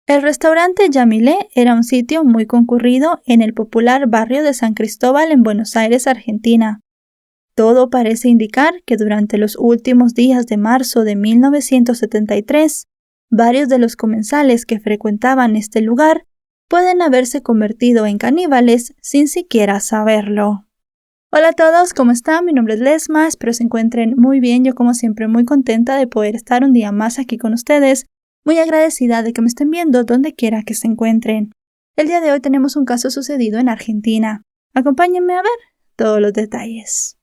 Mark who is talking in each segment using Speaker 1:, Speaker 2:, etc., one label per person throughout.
Speaker 1: El restaurante Yamilé era un sitio muy concurrido en el popular barrio de San Cristóbal en Buenos Aires, Argentina. Todo parece indicar que durante los últimos días de marzo de 1973, varios de los comensales que frecuentaban este lugar pueden haberse convertido en caníbales sin siquiera saberlo. Hola a todos, ¿cómo están? Mi nombre es Lesma, espero se encuentren muy bien. Yo como siempre muy contenta de poder estar un día más aquí con ustedes, muy agradecida de que me estén viendo donde quiera que se encuentren. El día de hoy tenemos un caso sucedido en Argentina. Acompáñenme a ver todos los detalles.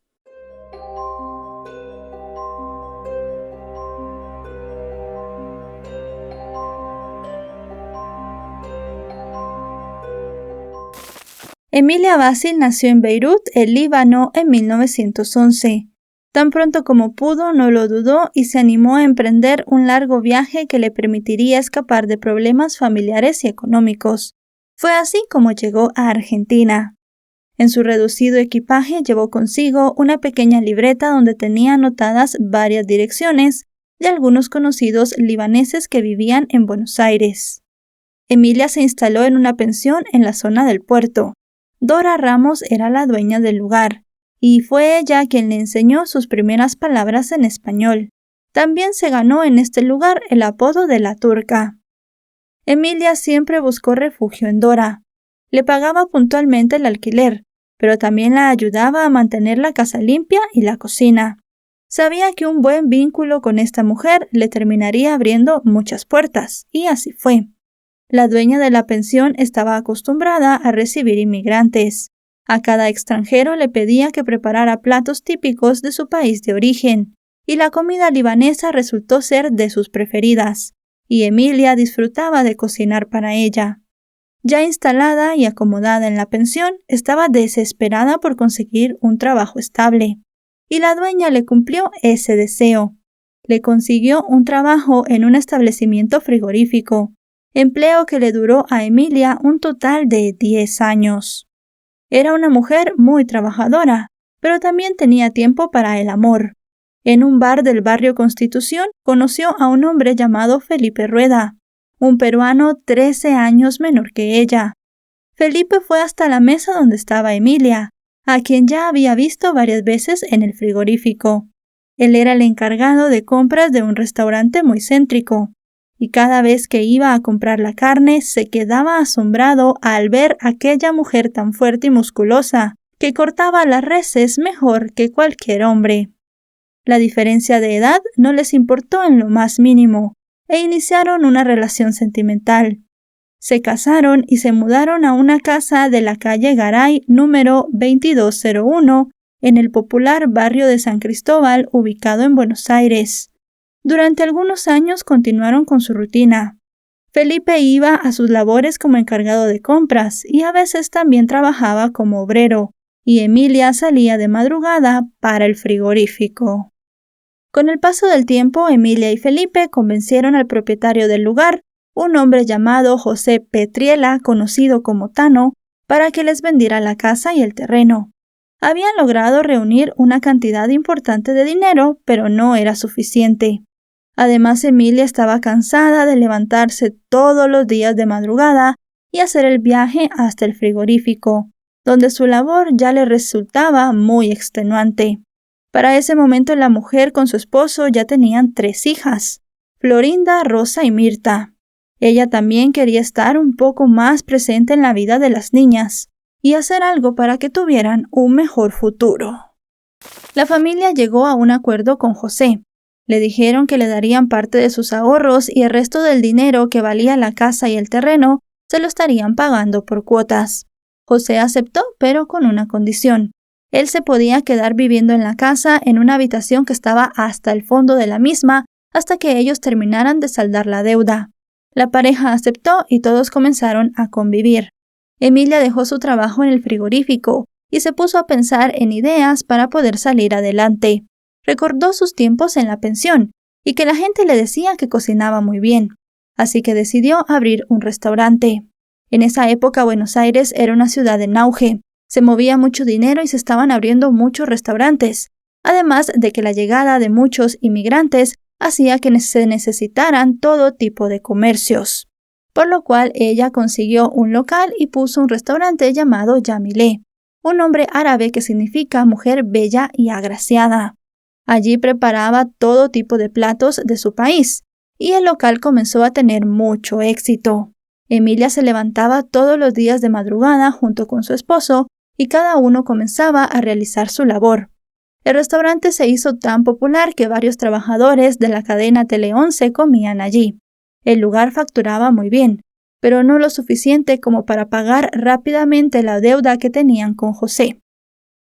Speaker 1: Emilia Basil nació en Beirut, el Líbano, en 1911. Tan pronto como pudo, no lo dudó y se animó a emprender un largo viaje que le permitiría escapar de problemas familiares y económicos. Fue así como llegó a Argentina. En su reducido equipaje llevó consigo una pequeña libreta donde tenía anotadas varias direcciones de algunos conocidos libaneses que vivían en Buenos Aires. Emilia se instaló en una pensión en la zona del puerto. Dora Ramos era la dueña del lugar, y fue ella quien le enseñó sus primeras palabras en español. También se ganó en este lugar el apodo de la turca. Emilia siempre buscó refugio en Dora. Le pagaba puntualmente el alquiler, pero también la ayudaba a mantener la casa limpia y la cocina. Sabía que un buen vínculo con esta mujer le terminaría abriendo muchas puertas, y así fue. La dueña de la pensión estaba acostumbrada a recibir inmigrantes. A cada extranjero le pedía que preparara platos típicos de su país de origen, y la comida libanesa resultó ser de sus preferidas, y Emilia disfrutaba de cocinar para ella. Ya instalada y acomodada en la pensión, estaba desesperada por conseguir un trabajo estable, y la dueña le cumplió ese deseo. Le consiguió un trabajo en un establecimiento frigorífico, empleo que le duró a Emilia un total de 10 años. Era una mujer muy trabajadora, pero también tenía tiempo para el amor. En un bar del barrio Constitución conoció a un hombre llamado Felipe Rueda, un peruano 13 años menor que ella. Felipe fue hasta la mesa donde estaba Emilia, a quien ya había visto varias veces en el frigorífico. Él era el encargado de compras de un restaurante muy céntrico, y cada vez que iba a comprar la carne se quedaba asombrado al ver a aquella mujer tan fuerte y musculosa que cortaba las reses mejor que cualquier hombre. La diferencia de edad no les importó en lo más mínimo, e iniciaron una relación sentimental. Se casaron y se mudaron a una casa de la calle Garay número 2201 en el popular barrio de San Cristóbal ubicado en Buenos Aires. Durante algunos años continuaron con su rutina. Felipe iba a sus labores como encargado de compras y a veces también trabajaba como obrero, y Emilia salía de madrugada para el frigorífico. Con el paso del tiempo, Emilia y Felipe convencieron al propietario del lugar, un hombre llamado José Petriela, conocido como Tano, para que les vendiera la casa y el terreno. Habían logrado reunir una cantidad importante de dinero, pero no era suficiente. Además, Emilia estaba cansada de levantarse todos los días de madrugada y hacer el viaje hasta el frigorífico, donde su labor ya le resultaba muy extenuante. Para ese momento la mujer con su esposo ya tenían 3 hijas, Florinda, Rosa y Mirta. Ella también quería estar un poco más presente en la vida de las niñas y hacer algo para que tuvieran un mejor futuro. La familia llegó a un acuerdo con José. Le dijeron que le darían parte de sus ahorros y el resto del dinero que valía la casa y el terreno se lo estarían pagando por cuotas. José aceptó, pero con una condición. Él se podía quedar viviendo en la casa en una habitación que estaba hasta el fondo de la misma hasta que ellos terminaran de saldar la deuda. La pareja aceptó y todos comenzaron a convivir. Emilia dejó su trabajo en el frigorífico y se puso a pensar en ideas para poder salir adelante. Recordó sus tiempos en la pensión y que la gente le decía que cocinaba muy bien, así que decidió abrir un restaurante. En esa época Buenos Aires era una ciudad en auge, se movía mucho dinero y se estaban abriendo muchos restaurantes, además de que la llegada de muchos inmigrantes hacía que se necesitaran todo tipo de comercios. por lo cual ella consiguió un local y puso un restaurante llamado Yamile, un nombre árabe que significa mujer bella y agraciada. Allí preparaba todo tipo de platos de su país, y el local comenzó a tener mucho éxito. Emilia se levantaba todos los días de madrugada junto con su esposo, y cada uno comenzaba a realizar su labor. El restaurante se hizo tan popular que varios trabajadores de la cadena Tele 11 comían allí. El lugar facturaba muy bien, pero no lo suficiente como para pagar rápidamente la deuda que tenían con José.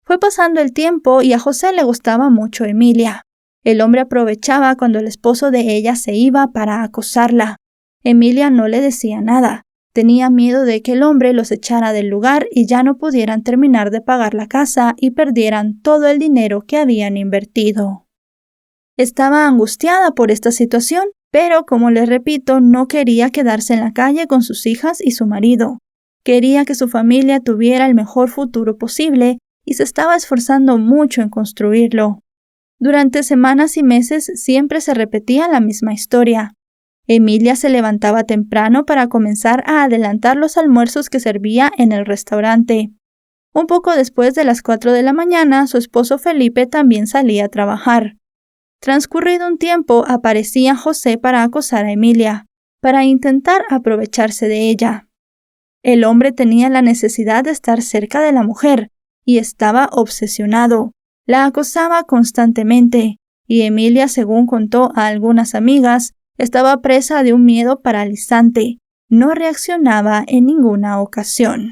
Speaker 1: Fue pasando el tiempo y a José le gustaba mucho Emilia. El hombre aprovechaba cuando el esposo de ella se iba para acosarla. Emilia no le decía nada. Tenía miedo de que el hombre los echara del lugar y ya no pudieran terminar de pagar la casa y perdieran todo el dinero que habían invertido. Estaba angustiada por esta situación, pero como les repito, no quería quedarse en la calle con sus hijas y su marido. Quería que su familia tuviera el mejor futuro posible y se estaba esforzando mucho en construirlo. Durante semanas y meses siempre se repetía la misma historia. Emilia se levantaba temprano para comenzar a adelantar los almuerzos que servía en el restaurante. Un poco después de las 4 de la mañana, su esposo Felipe también salía a trabajar. Transcurrido un tiempo, aparecía José para acosar a Emilia, para intentar aprovecharse de ella. El hombre tenía la necesidad de estar cerca de la mujer y estaba obsesionado. La acosaba constantemente y Emilia, según contó a algunas amigas, estaba presa de un miedo paralizante. No reaccionaba en ninguna ocasión.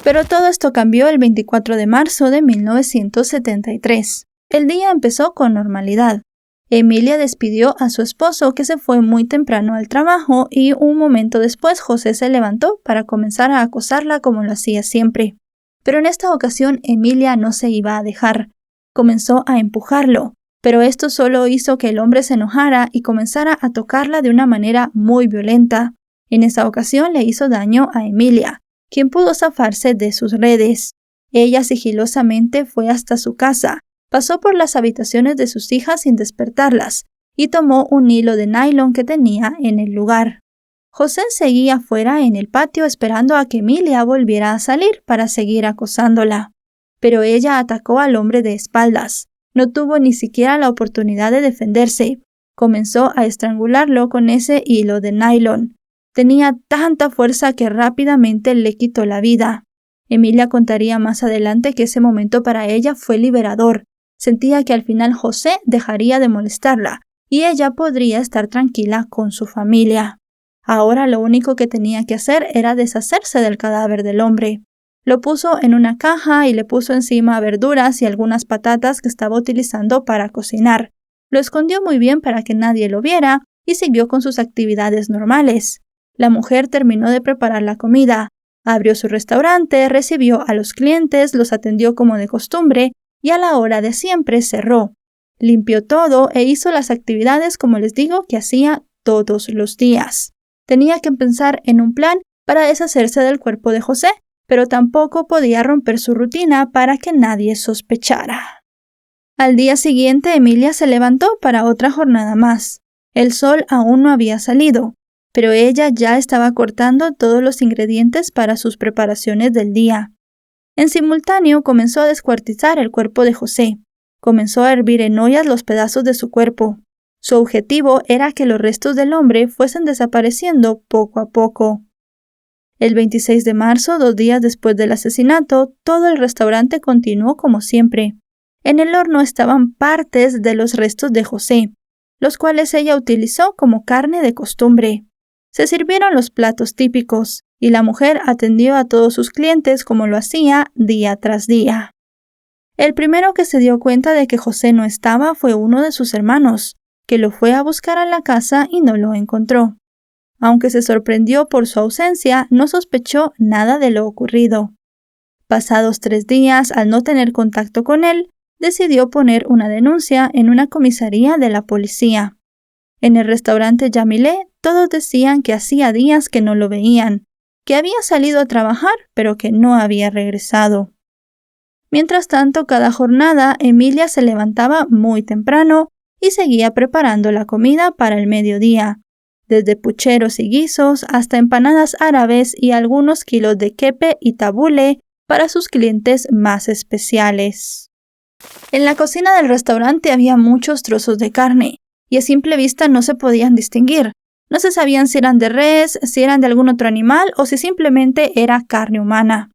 Speaker 1: Pero todo esto cambió el 24 de marzo de 1973. El día empezó con normalidad. Emilia despidió a su esposo, que se fue muy temprano al trabajo, y un momento después José se levantó para comenzar a acosarla como lo hacía siempre. Pero en esta ocasión Emilia no se iba a dejar. Comenzó a empujarlo, pero esto solo hizo que el hombre se enojara y comenzara a tocarla de una manera muy violenta. En esa ocasión le hizo daño a Emilia, quien pudo zafarse de sus redes. Ella sigilosamente fue hasta su casa, pasó por las habitaciones de sus hijas sin despertarlas y tomó un hilo de nylon que tenía en el lugar. José seguía afuera en el patio esperando a que Emilia volviera a salir para seguir acosándola. Pero ella atacó al hombre de espaldas. No tuvo ni siquiera la oportunidad de defenderse. Comenzó a estrangularlo con ese hilo de nylon. Tenía tanta fuerza que rápidamente le quitó la vida. Emilia contaría más adelante que ese momento para ella fue liberador. Sentía que al final José dejaría de molestarla y ella podría estar tranquila con su familia. Ahora lo único que tenía que hacer era deshacerse del cadáver del hombre. Lo puso en una caja y le puso encima verduras y algunas patatas que estaba utilizando para cocinar. Lo escondió muy bien para que nadie lo viera y siguió con sus actividades normales. La mujer terminó de preparar la comida, abrió su restaurante, recibió a los clientes, los atendió como de costumbre y a la hora de siempre cerró. Limpió todo e hizo las actividades, como les digo, que hacía todos los días. Tenía que pensar en un plan para deshacerse del cuerpo de José, pero tampoco podía romper su rutina para que nadie sospechara. Al día siguiente, Emilia se levantó para otra jornada más. El sol aún no había salido, pero ella ya estaba cortando todos los ingredientes para sus preparaciones del día. En simultáneo comenzó a descuartizar el cuerpo de José. Comenzó a hervir en ollas los pedazos de su cuerpo. Su objetivo era que los restos del hombre fuesen desapareciendo poco a poco. El 26 de marzo, 2 días después del asesinato, todo el restaurante continuó como siempre. En el horno estaban partes de los restos de José, los cuales ella utilizó como carne de costumbre. Se sirvieron los platos típicos, y la mujer atendió a todos sus clientes como lo hacía día tras día. El primero que se dio cuenta de que José no estaba fue uno de sus hermanos, que lo fue a buscar a la casa y no lo encontró. Aunque se sorprendió por su ausencia, no sospechó nada de lo ocurrido. Pasados 3 días, al no tener contacto con él, decidió poner una denuncia en una comisaría de la policía. En el restaurante Yamile, todos decían que hacía días que no lo veían, que había salido a trabajar, pero que no había regresado. Mientras tanto, cada jornada, Emilia se levantaba muy temprano y seguía preparando la comida para el mediodía. desde pucheros y guisos hasta empanadas árabes y algunos kilos de kepe y tabule para sus clientes más especiales. En la cocina del restaurante había muchos trozos de carne, y a simple vista no se podían distinguir. No se sabían si eran de res, si eran de algún otro animal o si simplemente era carne humana.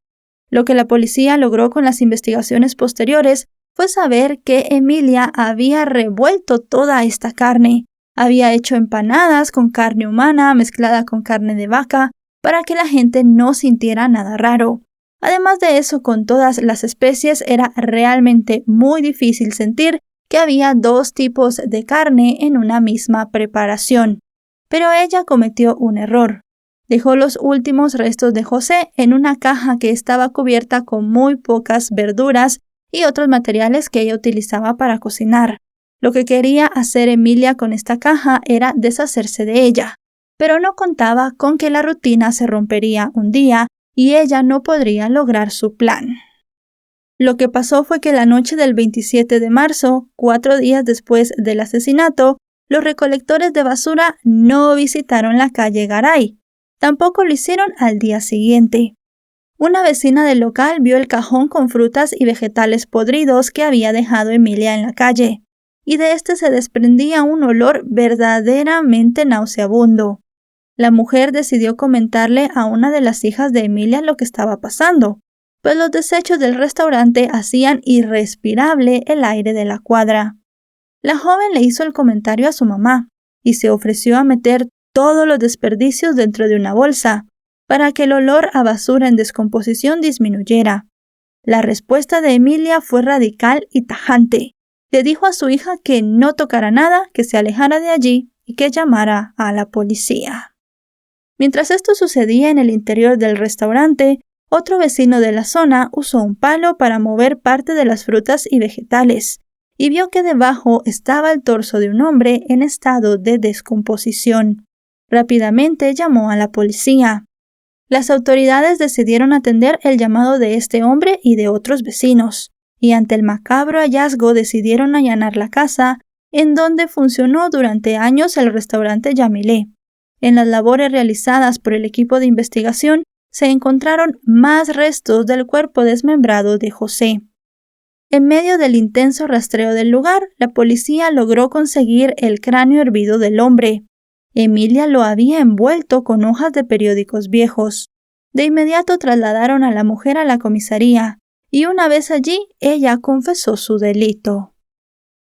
Speaker 1: Lo que la policía logró con las investigaciones posteriores fue saber que Emilia había revuelto toda esta carne. Había hecho empanadas con carne humana mezclada con carne de vaca para que la gente no sintiera nada raro. Además de eso, con todas las especies era realmente muy difícil sentir que había dos tipos de carne en una misma preparación. Pero ella cometió un error. Dejó los últimos restos de José en una caja que estaba cubierta con muy pocas verduras y otros materiales que ella utilizaba para cocinar. Lo que quería hacer Emilia con esta caja era deshacerse de ella, pero no contaba con que la rutina se rompería un día y ella no podría lograr su plan. Lo que pasó fue que la noche del 27 de marzo, 4 días después del asesinato, los recolectores de basura no visitaron la calle Garay. Tampoco lo hicieron al día siguiente. Una vecina del local vio el cajón con frutas y vegetales podridos que había dejado Emilia en la calle, y de este se desprendía un olor verdaderamente nauseabundo. La mujer decidió comentarle a una de las hijas de Emilia lo que estaba pasando, pues los desechos del restaurante hacían irrespirable el aire de la cuadra. La joven le hizo el comentario a su mamá y se ofreció a meter todos los desperdicios dentro de una bolsa para que el olor a basura en descomposición disminuyera. La respuesta de Emilia fue radical y tajante. Le dijo a su hija que no tocara nada, que se alejara de allí y que llamara a la policía. Mientras esto sucedía en el interior del restaurante, otro vecino de la zona usó un palo para mover parte de las frutas y vegetales, y vio que debajo estaba el torso de un hombre en estado de descomposición. Rápidamente llamó a la policía. Las autoridades decidieron atender el llamado de este hombre y de otros vecinos, y ante el macabro hallazgo decidieron allanar la casa, en donde funcionó durante años el restaurante Yamilé. En las labores realizadas por el equipo de investigación, se encontraron más restos del cuerpo desmembrado de José. En medio del intenso rastreo del lugar, la policía logró conseguir el cráneo hervido del hombre. Emilia lo había envuelto con hojas de periódicos viejos. De inmediato trasladaron a la mujer a la comisaría, y una vez allí, ella confesó su delito.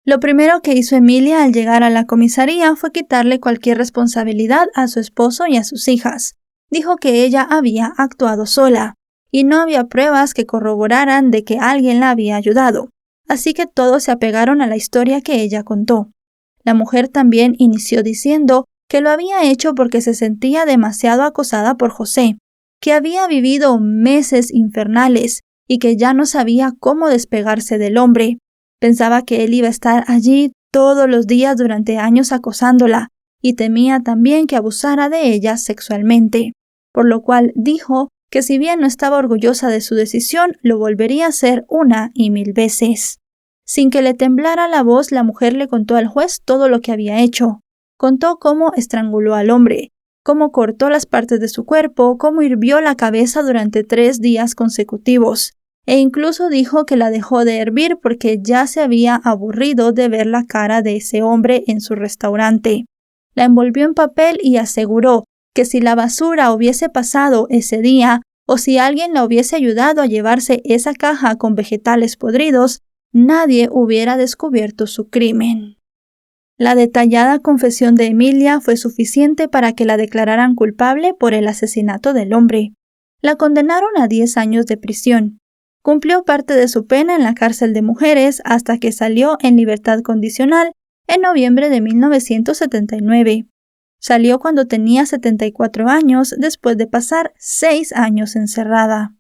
Speaker 1: Lo primero que hizo Emilia al llegar a la comisaría fue quitarle cualquier responsabilidad a su esposo y a sus hijas. Dijo que ella había actuado sola, y no había pruebas que corroboraran de que alguien la había ayudado, así que todos se apegaron a la historia que ella contó. La mujer también inició diciendo que lo había hecho porque se sentía demasiado acosada por José, que había vivido meses infernales y que ya no sabía cómo despegarse del hombre. Pensaba que él iba a estar allí todos los días durante años acosándola y temía también que abusara de ella sexualmente, por lo cual dijo que si bien no estaba orgullosa de su decisión, lo volvería a hacer 1 y 1000 veces. Sin que le temblara la voz, la mujer le contó al juez todo lo que había hecho. Contó cómo estranguló al hombre, cómo cortó las partes de su cuerpo, cómo hirvió la cabeza durante 3 días consecutivos, e incluso dijo que la dejó de hervir porque ya se había aburrido de ver la cara de ese hombre en su restaurante. La envolvió en papel y aseguró que si la basura hubiese pasado ese día o si alguien la hubiese ayudado a llevarse esa caja con vegetales podridos, nadie hubiera descubierto su crimen. La detallada confesión de Emilia fue suficiente para que la declararan culpable por el asesinato del hombre. La condenaron a 10 años de prisión. Cumplió parte de su pena en la cárcel de mujeres hasta que salió en libertad condicional en noviembre de 1979. Salió cuando tenía 74 años después de pasar 6 años encerrada.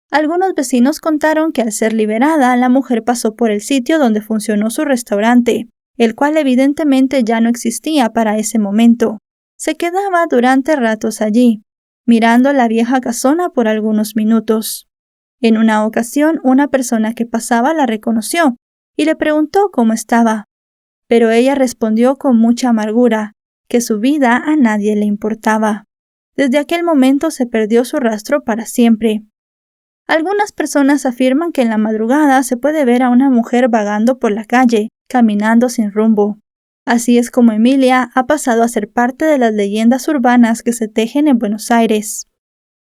Speaker 1: Algunos vecinos contaron que al ser liberada, la mujer pasó por el sitio donde funcionó su restaurante, el cual evidentemente ya no existía para ese momento. Se quedaba durante ratos allí, mirando la vieja casona por algunos minutos. En una ocasión, una persona que pasaba la reconoció y le preguntó cómo estaba, pero ella respondió con mucha amargura que su vida a nadie le importaba. Desde aquel momento se perdió su rastro para siempre. Algunas personas afirman que en la madrugada se puede ver a una mujer vagando por la calle, caminando sin rumbo. Así es como Emilia ha pasado a ser parte de las leyendas urbanas que se tejen en Buenos Aires.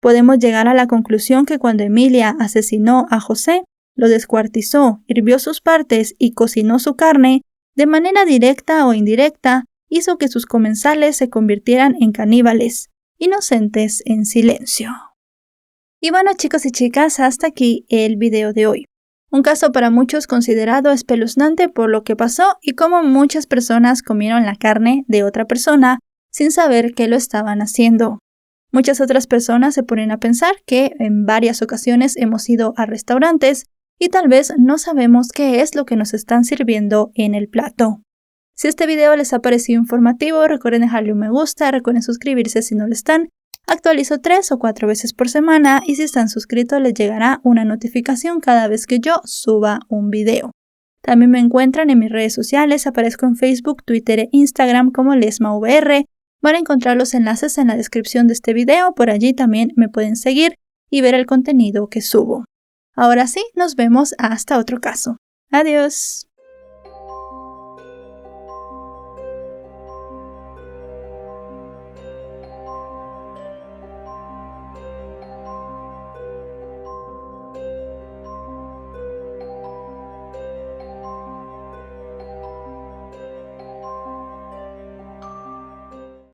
Speaker 1: Podemos llegar a la conclusión que cuando Emilia asesinó a José, lo descuartizó, hirvió sus partes y cocinó su carne, de manera directa o indirecta, hizo que sus comensales se convirtieran en caníbales, inocentes en silencio. Y bueno, chicos y chicas, hasta aquí el video de hoy. Un caso para muchos considerado espeluznante por lo que pasó y cómo muchas personas comieron la carne de otra persona sin saber que lo estaban haciendo. Muchas otras personas se ponen a pensar que en varias ocasiones hemos ido a restaurantes y tal vez no sabemos qué es lo que nos están sirviendo en el plato. Si este video les ha parecido informativo, recuerden dejarle un me gusta, recuerden suscribirse si no lo están. Actualizo 3 o 4 veces por semana y si están suscritos les llegará una notificación cada vez que yo suba un video. También me encuentran en mis redes sociales, aparezco en Facebook, Twitter e Instagram como LesmaVR. Van a encontrar los enlaces en la descripción de este video, por allí también me pueden seguir y ver el contenido que subo. Ahora sí, nos vemos hasta otro caso. Adiós.